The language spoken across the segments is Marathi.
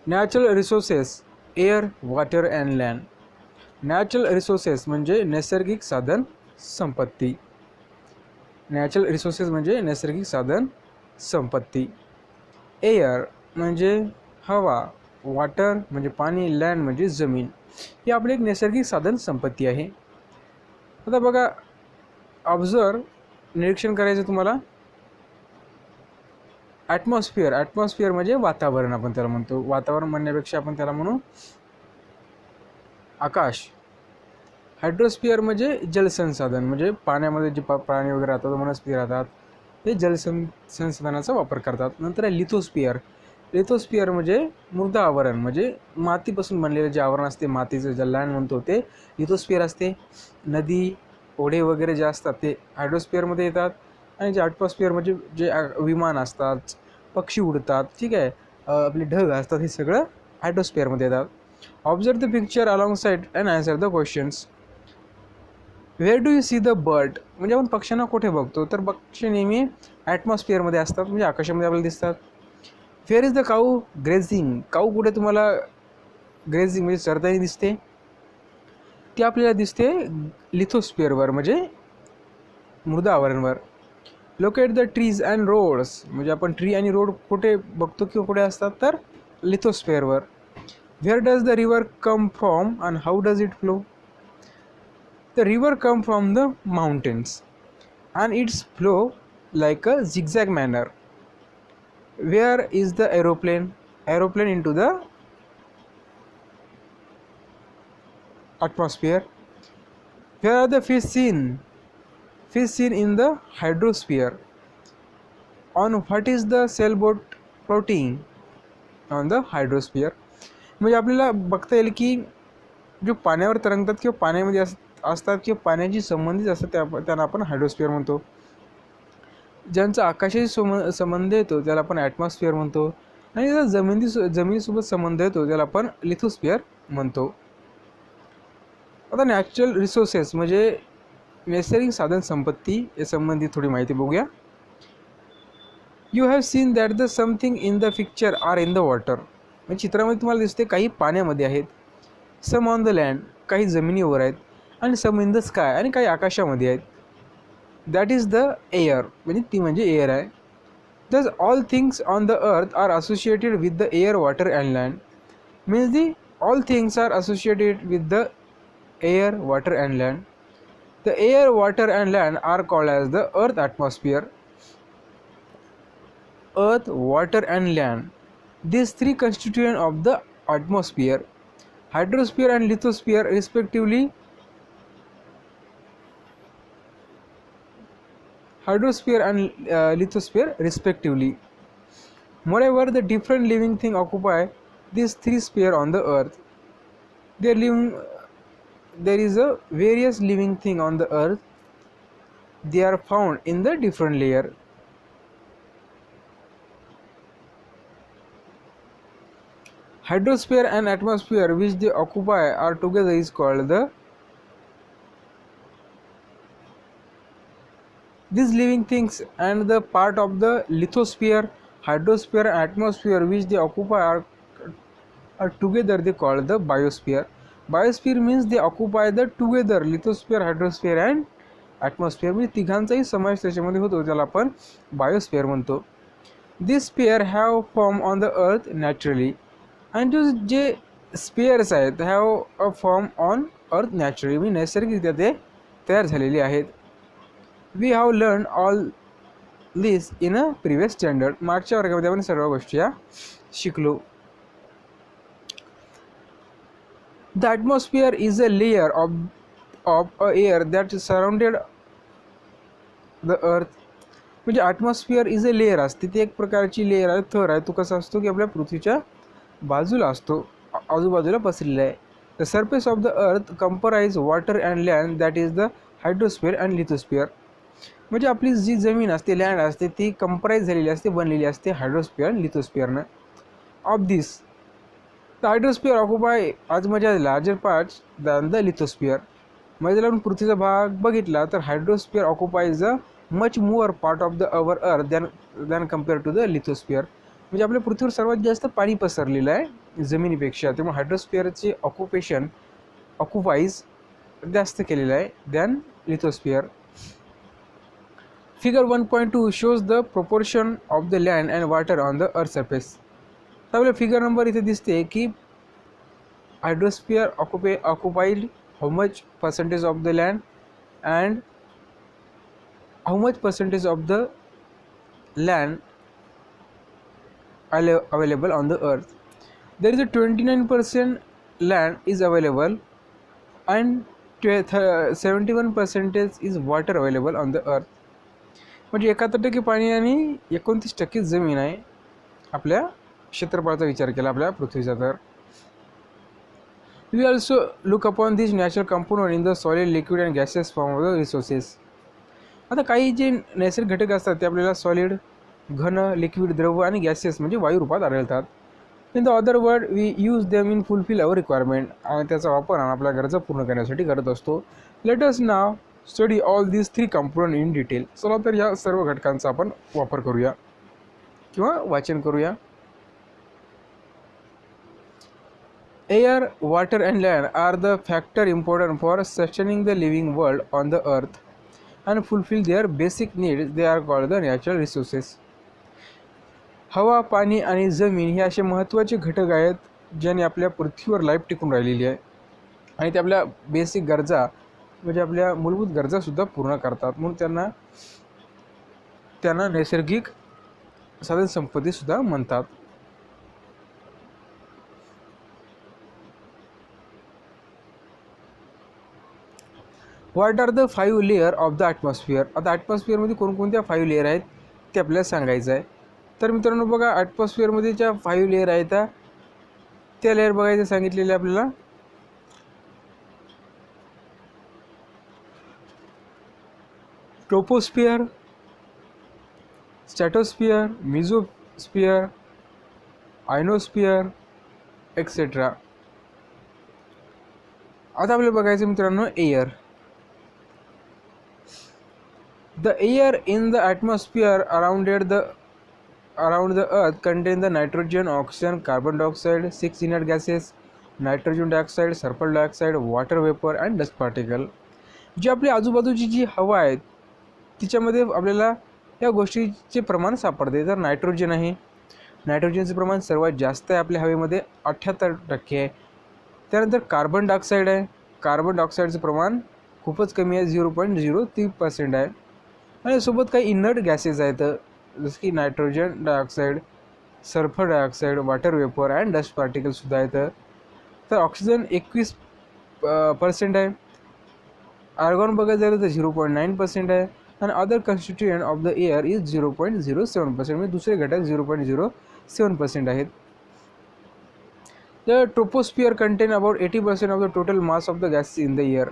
Natural resources air water and land. Natural resources म्हणजे नैसर्गिक साधन संपत्ती. नॅचरल रिसोर्सेस म्हणजे नैसर्गिक साधन संपत्ती. एअर म्हणजे हवा, वॉटर म्हणजे पाणी, लँड म्हणजे जमीन. ही आपली एक नैसर्गिक साधन संपत्ती आहे. आता बघा, ऑब्झर्व, निरीक्षण करायचं तुम्हाला. ॲटमॉस्फिअर, ॲटमॉस्फिअर म्हणजे वातावरण आपण त्याला म्हणतो. वातावरण म्हणण्यापेक्षा आपण त्याला म्हणू आकाश. हायड्रोस्फिअर म्हणजे जलसंसाधन, म्हणजे पाण्यामध्ये जे प्राणी वगैरे राहतात, वनस्पती राहतात, ते जलसंसाधनाचा वापर करतात. नंतर आहे लिथोस्फिअर. लिथोस्फिअर म्हणजे मृदा आवरण, म्हणजे मातीपासून बनलेलं जे आवरण असते, मातीचं जे लँड म्हणतो ते लिथोस्फिअर असते. नदी, ओढे वगैरे जे असतात ते हायड्रोस्फिअरमध्ये येतात. आणि जे ॲटमॉस्फिअर म्हणजे जे विमान असतात, पक्षी उडतात, ठीक आहे, आपले ढग असतात, हे सगळं हायड्रोस्फिअरमध्ये येतात. Observe the picture along side and answer the questions. Where do you see the bird. म्हणजे आपण पक्ष्यांना कुठे बघतो, तर पक्षी नेहमी ॲटमॉस्फिअरमध्ये असतात, म्हणजे आकाशामध्ये आपल्याला दिसतात. Where is the cow grazing. Cow कुठे तुम्हाला ग्रेझिंग म्हणजे चरताना दिसते, ती आपल्याला दिसते लिथोस्फिअरवर, म्हणजे मृदा आवरणवर. Locate the trees and roads. म्हणजे आपण ट्री आणि रोड कुठे बघतो किंवा कुठे असतात, तर लिथोस्फिअरवर. Where does the river come from and how does it flow. The river come from the mountains and its flow like a zigzag manner. Where is the aeroplane? Aeroplane into the atmosphere. Where are the fish seen? Fish seen in the hydrosphere. On what is the sailboat floating? On the hydrosphere. म्हणजे आपल्याला बघता येईल की जो पाण्यावर तरंगतात किंवा पाण्यामध्ये असतात किंवा पाण्याशी संबंधित असतात त्यांना आपण हायड्रोस्फिअर म्हणतो. ज्यांचा आकाशाशी संबंध येतो त्याला आपण ॲटमॉस्फिअर म्हणतो. आणि ज्याचा जमिनीसोबत संबंध येतो त्याला आपण लिथोस्फिअर म्हणतो. आता नॅचरल रिसोर्सेस म्हणजे नैसर्गिक साधन संपत्ती या संबंधित थोडी माहिती बघूया. You have seen that the something in the picture are in the water. म्हणजे चित्रामध्ये तुम्हाला दिसते काही पाण्यामध्ये आहेत. सम ऑन द लँड, काही जमिनीवर आहेत. आणि सम इन द स्काय, आणि काही आकाशामध्ये आहेत. दॅट इज द एअर, म्हणजे ती म्हणजे एअर आहे. This all things on the earth are associated with the air, water and land. Means the all things are associated with the air, water and land. The air, water and land are called as the earth atmosphere. Earth, water and land. These three constituent of the atmosphere. Hydrosphere and lithosphere respectively. Hydrosphere and lithosphere respectively. Moreover, the different living things occupy these three spheres on the earth. There is a various living thing on the earth. They are found in the different layer. Hydrosphere and atmosphere which they occupy are together is called the. These living things and the part of the lithosphere, hydrosphere and atmosphere which they occupy are together they called the biosphere. Biosphere means they occupy the together lithosphere, hydrosphere and atmosphere. म्हणजे तिघांचाही समावेश त्याच्यामध्ये होतो, त्याला आपण बायोस्फिअर म्हणतो. These spheres have formed on the earth naturally. आणि जे स्पेअर्स आहेत have a form on earth naturally, म्हणजे नैसर्गिकरित्या ते तयार झालेले आहेत. We have learn all this in a previous standard. मागच्या वर्गामध्ये आपण सर्व गोष्टी या शिकलो. The atmosphere is a layer of a air that surrounded the earth. म्हणजे ॲटमॉस्फिअर इज अ लेयर असते, ती एक प्रकारची लेयर आहे, थर आहे. तो कसा असतो की आपल्या पृथ्वीच्या बाजूला असतो, आजूबाजूला पसरलेला आहे. The surface of the earth comprise water and land that is the hydrosphere and lithosphere. म्हणजे आपली जी जमीन असते, लँड असते, ती कंपराइज झालेली असते, बनलेली असते हायड्रोस्फिअर आणि लिथोस्फिअरनं. Of this the hydrosphere occupy as much larger parts than the lithosphere. म्हणजे जर आपण पृथ्वीचा भाग बघितला तर hydrosphere occupies a much more part of the earth than compare to the lithosphere. म्हणजे आपल्या पृथ्वीवर सर्वात जास्त पाणी पसरलेलं आहे जमिनीपेक्षा, त्यामुळे हायड्रोस्फिअरचे ऑक्युपाईज जास्त केलेलं आहे than lithosphere. Figure 1.2 shows the proportion of the land and water on the earth surface. तर आपल्या फिगर नंबर इथे दिसते की हायड्रोस्फिअर occupied how much percentage of the land and how much percentage of the land available on the earth. There is a 29% land is available and 71% is water available on the earth. म्हणजे 71% पाणी आणि 29% जमीन आहे आपल्या क्षेत्रफळाचा विचार केला आपल्या पृथ्वीचा. तर we also look upon these natural component in the solid, liquid and gaseous form of the resources. आता काही जे नैसर्गिक घटक असतात ते आपल्याला सॉलिड, घन, लिक्विड, द्रव आणि गॅसेस म्हणजे वायू रूपात आढळतात. In the other word we use them in fulfil our requirement. आणि त्याचा वापर आपल्या गरजा पूर्ण करण्यासाठी करत असतो. Let us now study all these 3 component in detail. चला तर या सर्व घटकांचा आपण वापर करूया किंवा वाचन करूया. Air, water and land are the factor important for sustaining the living world on the earth and fulfill their basic needs. They are called the natural resources. हवा, पाणी आणि जमीन हे असे महत्त्वाचे घटक आहेत ज्याने आपल्या पृथ्वीवर लाईफ टिकून राहिलेली आहे आणि ते आपल्या बेसिक गरजा म्हणजे आपल्या मूलभूत गरजासुद्धा पूर्ण करतात. म्हणून त्यांना नैसर्गिक साधनसंपत्तीसुद्धा म्हणतात. What are the 5 layer of the atmosphere. आता ॲटमॉस्फिअरमध्ये कोणकोणत्या 5 लेयर आहेत ते आपल्याला सांगायचं आहे. तर मित्रांनो बघा, ॲटमॉस्फिअरमध्ये ज्या 5 लेयर आहेत त्या लेयर बघायचं सांगितलेले आपल्याला. ट्रोपोस्फिअर, स्ट्रॅटोस्फिअर, मेसोस्फिअर, आयनोस्फिअर एक्सेट्रा. आता आपल्याला बघायचं मित्रांनो air. The air in the atmosphere around the earth contain the nitrogen, oxygen, carbon dioxide, 6 inert gases, nitrogen dioxide, sulfur dioxide, water vapor and dust particle. जी आपली आजूबाजूची जी हवा आहे तिच्यामध्ये आपल्याला या गोष्टीचे प्रमाण सापडते. तर नायट्रोजन आहे, नायट्रोजनचे प्रमाण सर्वात जास्त आहे आपल्या हवेमध्ये 78% आहे. त्यानंतर कार्बन डायऑक्साईड आहे, कार्बन डायऑक्साईडचं प्रमाण खूपच कमी आहे 0.03% आहे. आणि सोबत काही इनर्ट गॅसेस आहेत जसं की nitrogen dioxide, sulphur dioxide, water vapour and dust पार्टिकलसुद्धा आहेत. तर ऑक्सिजन 21% आहे. आर्गॉन बघायला झालं तर 0.9% आहे. आणि other constituent of the air is 0.07%. म्हणजे दुसरे घटक 0.07% आहेत. The troposphere contain about 80% of the total mass of the gas in the air.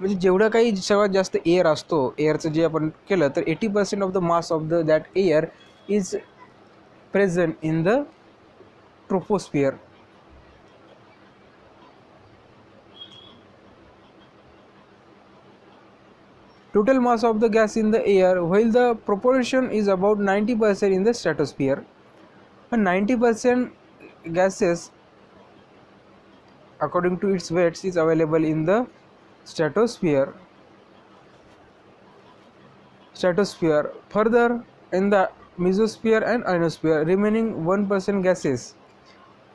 म्हणजे जेवढं काही सर्वात जास्त एअर असतो, एअरचं जे आपण केलं तर 80% of the mass of the that air is present in the troposphere. Total mass of the gas in the air, while the proportion is about 90% in the stratosphere. And 90% gases according to its weights is available in the stratosphere. Further, in the mesosphere and ionosphere, remaining 1% gases,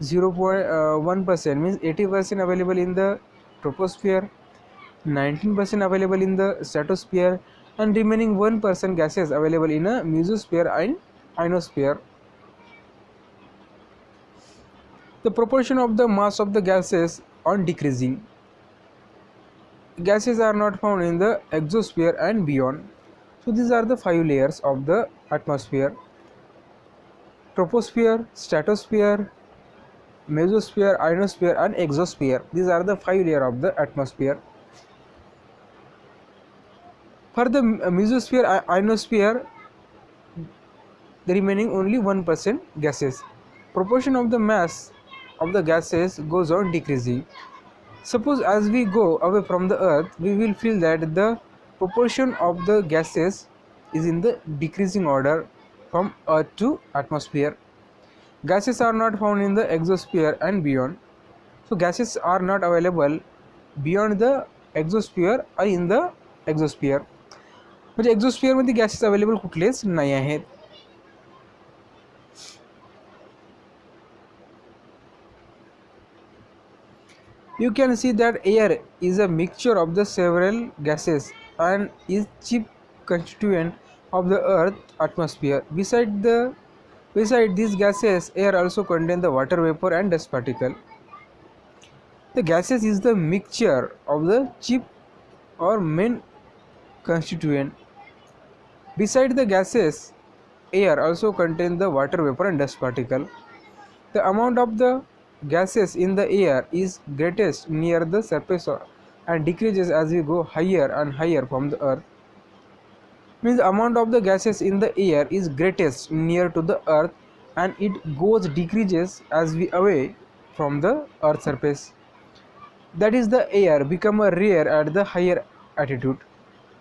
0.1% means 80% available in the troposphere, 19% available in the stratosphere, and remaining 1% gases available in a mesosphere and ionosphere. The proportion of the mass of the gases on decreasing. Gases are not found in the exosphere and beyond. So these are the 5 layers of the atmosphere: troposphere, stratosphere, mesosphere, ionosphere and exosphere. These are the 5 layers of the atmosphere. For the mesosphere, ionosphere, the remaining only 1% gases. Proportion of the mass of the gases goes on decreasing. Suppose as we go away from the earth, we will feel that the proportion of the gases is in the decreasing order from earth to atmosphere. Gases are not found in the exosphere and beyond. So gases are not available beyond the exosphere or in the exosphere. म्हणजे एक्झोस्फिअरमध्ये गॅसेस अवेलेबल कुठलेच नाही आहेत. You can see that air is a mixture of the several gases and is chief constituent of the Earth atmosphere. Beside these gases, air also contains the water vapor and dust particle. The gases is the mixture of the chief or main constituent. Beside the gases, air also contains the water vapor and dust particle. The amount of the gases in the air is greatest near the surface and decreases as we go higher and higher from the earth. Means the amount of the gases in the air is greatest near to the earth and it goes decreases as we away from the earth surface. That is the air become a rare at the higher altitude.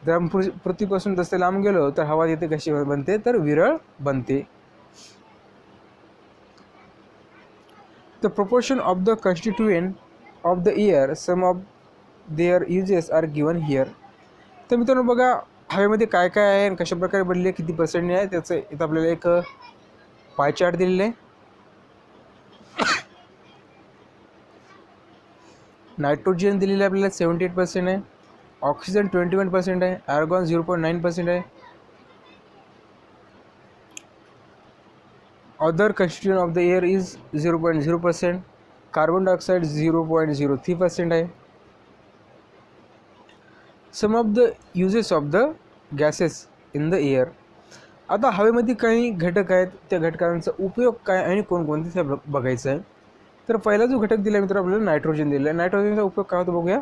जर आपण पृथ्वीपासून जसे लांब गेलो तर हवा तिथे कशी बनते तर विरळ बनते. The proportion of the constituent of the air, some of their uses are given here. तर मित्रांनो बघा हवेमध्ये काय काय आहे आणि कशा प्रकारे बनले आहे, किती पर्सेंट आहे त्याचं इथं आपल्याला एक पाय चार्ट दिलेला आहे. नायट्रोजन दिलेलं आपल्याला 78% आहे, ऑक्सिजन 21% आहे, आर्गॉन 0.9% आहे, other constituent of the air is 0.0%, carbon dioxide 0.03% आहे. Some of the uses of the gases in the air. आता हवेमध्ये काही घटक आहेत, त्या घटकांचा उपयोग काय आणि कोणकोणते ते बघायचं आहे. तर पहिला जो घटक दिला मित्र आपल्याला नायट्रोजन दिलेला आहे. नायट्रोजनचा उपयोग काय होतो बघूया.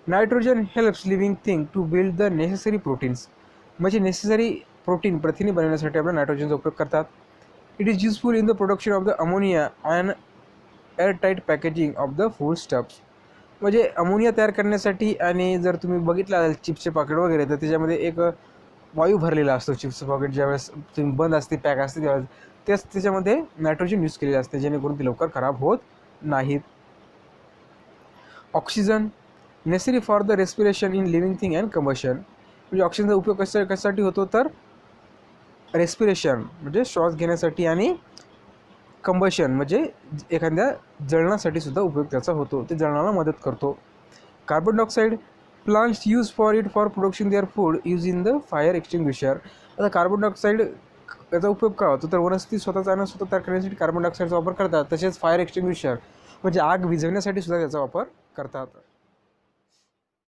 Nitrogen helps living thing to build the necessary proteins. म्हणजे नेसेसरी प्रोटीन प्रथिने बनवण्यासाठी आपल्याला नायट्रोजनचा उपयोग करतात. It is useful in the production of the ammonia and airtight packaging of the foodstuffs. म्हणजे अमोनिया तयार करण्यासाठी आणि जर तुम्ही बघितलं चिप्सचे पॉकेट वगैरे तर त्याच्यामध्ये एक वायू भरलेला असतो. चिप्सचं पॉकेट ज्यावेळेस तुम्ही बंद असते पॅक असते त्यावेळेस त्याच्यामध्ये नायट्रोजन यूज केलेले असते जेणेकरून ते लवकर खराब होत नाहीत. Oxygen necessary for the respiration in living thing and combustion. म्हणजे ऑक्सिजनचा उपयोग कशासाठी होतो तर रेस्पिरेशन म्हणजे श्वास घेण्यासाठी आणि कंबशन म्हणजे एखाद्या जळणासाठी सुद्धा उपयोग त्याचा होतो, ते जळणाला मदत करतो. Carbon dioxide plants use for it for production their food use in the fire extinguisher. आता कार्बन डायऑक्साईड याचा उपयोग काय होतो तर वनस्पती स्वतःचा अन्न स्वतः तयार करण्यासाठी कार्बन डायऑक्साईडचा वापर करतात. तसेच फायर एक्सटिंग्विशर म्हणजे आग विझवण्यासाठी सुद्धा त्याचा वापर करतात.